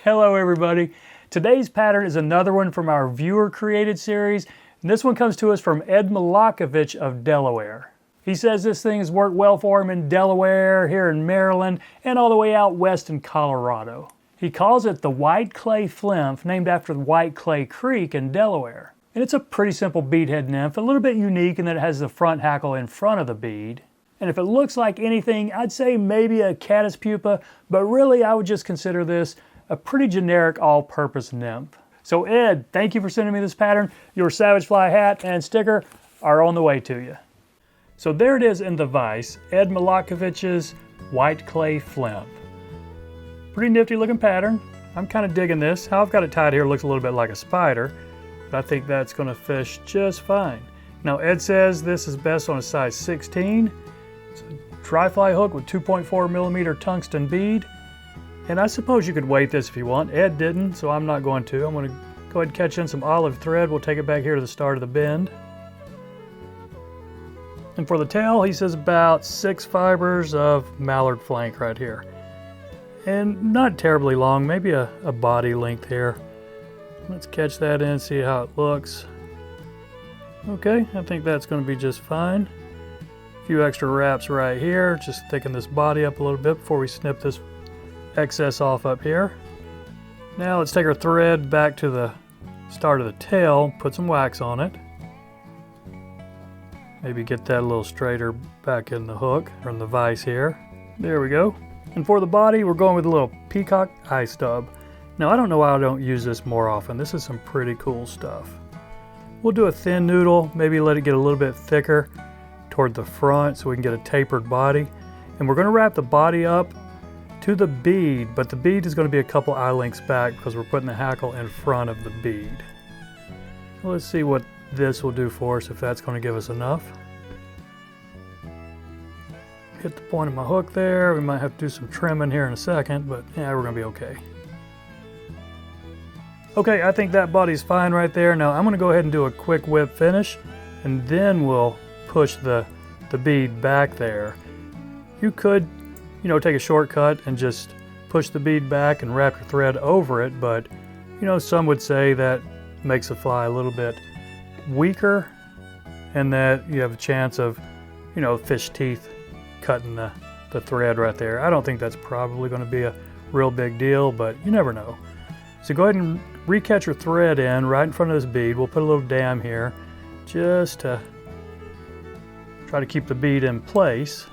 Hello everybody. Today's pattern is another one from our viewer created series. And this one comes to us from Ed Mlotkiewicz of Delaware. He says this thing has worked well for him in Delaware, here in Maryland, and all the way out west in Colorado. He calls it the White Clay Flymph, named after the White Clay Creek in Delaware. And it's a pretty simple beadhead nymph, a little bit unique in that it has the front hackle in front of the bead. And if it looks like anything, I'd say maybe a caddis pupa, but really I would just consider this a pretty generic all-purpose nymph. So Ed, thank you for sending me this pattern. Your Savage Fly hat and sticker are on the way to you. So there it is in the vise, Ed Mlotkiewicz's White Clay Flymph. Pretty nifty looking pattern. I'm kind of digging this. How I've got it tied here looks a little bit like a spider, but I think that's going to fish just fine. Now Ed says this is best on a size 16. It's a dry fly hook with 2.4 millimeter tungsten bead. And I suppose you could weight this if you want. Ed didn't, so I'm not going to. I'm going to go ahead and catch in some olive thread. We'll take it back here to the start of the bend. And for the tail, he says about 6 fibers of mallard flank right here. And not terribly long, maybe a body length here. Let's catch that in, see how it looks. Okay, I think that's going to be just fine. A few extra wraps right here, just thicken this body up a little bit before we snip this excess off up here. Now let's take our thread back to the start of the tail, put some wax on it. Maybe get that a little straighter back in the hook, or in the vise here. There we go. And for the body, we're going with a little peacock eye stub. Now I don't know why I don't use this more often. This is some pretty cool stuff. We'll do a thin noodle, maybe let it get a little bit thicker toward the front so we can get a tapered body. And we're going to wrap the body up to the bead, but the bead is going to be a couple eye lengths back because we're putting the hackle in front of the bead. Well, let's see what this will do for us, if that's going to give us enough. Hit the point of my hook there. We might have to do some trimming here in a second, but yeah, we're going to be okay. Okay, I think that body's fine right there. Now I'm going to go ahead and do a quick whip finish, and then we'll push the bead back there. You could, take a shortcut and just push the bead back and wrap your thread over it, but some would say that makes the fly a little bit weaker and that you have a chance of, fish teeth cutting the thread right there. I don't think that's probably going to be a real big deal, but you never know. So go ahead and recatch your thread in right in front of this bead. We'll put a little dam here just to try to keep the bead in place.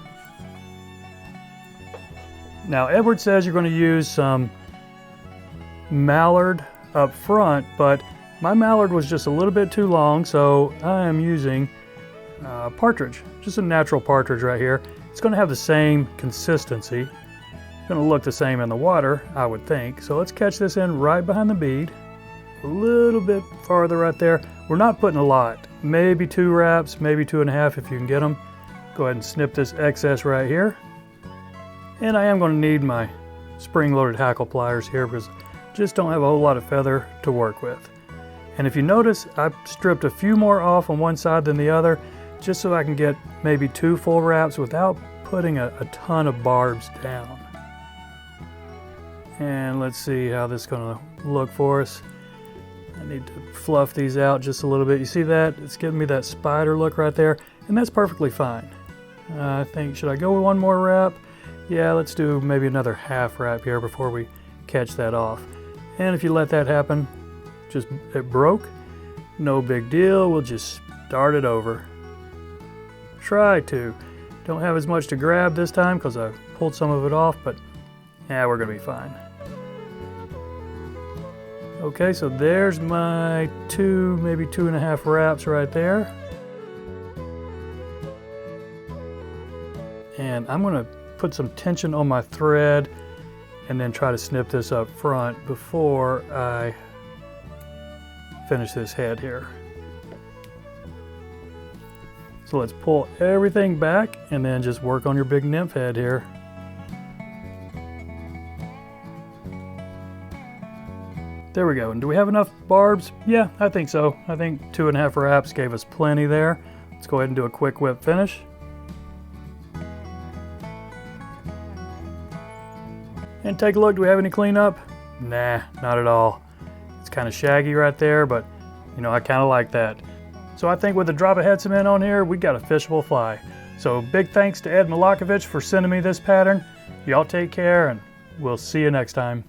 Now Edward says you're going to use some mallard up front, but my mallard was just a little bit too long, so I am using partridge, just a natural partridge right here. It's going to have the same consistency. It's going to look the same in the water, I would think. So let's catch this in right behind the bead. A little bit farther right there. We're not putting a lot. Maybe 2 wraps, maybe 2.5 if you can get them. Go ahead and snip this excess right here. And I am going to need my spring-loaded hackle pliers here because I just don't have a whole lot of feather to work with. And if you notice, I've stripped a few more off on one side than the other, just so I can get maybe 2 full wraps without putting a ton of barbs down. And let's see how this is going to look for us. I need to fluff these out just a little bit. You see that? It's giving me that spider look right there, and that's perfectly fine. I think, should I go with 1 more wrap? Yeah, let's do maybe another half wrap here before we catch that off. And if you let that happen, it broke, no big deal. We'll just start it over. Try to. Don't have as much to grab this time because I pulled some of it off, but yeah, we're going to be fine. Okay, so there's my 2, maybe 2.5 wraps right there. And I'm going to put some tension on my thread and then try to snip this up front before I finish this head here. So let's pull everything back and then just work on your big nymph head here. There we go. And do we have enough barbs? Yeah, I think so. I think 2.5 wraps gave us plenty there. Let's go ahead and do a quick whip finish. And take a look, do we have any cleanup? Nah, not at all. It's kind of shaggy right there, but you know, I kind of like that. So I think with a drop of head cement on here, we got a fishable fly. So big thanks to Ed Mlotkiewicz for sending me this pattern. Y'all take care, and we'll see you next time.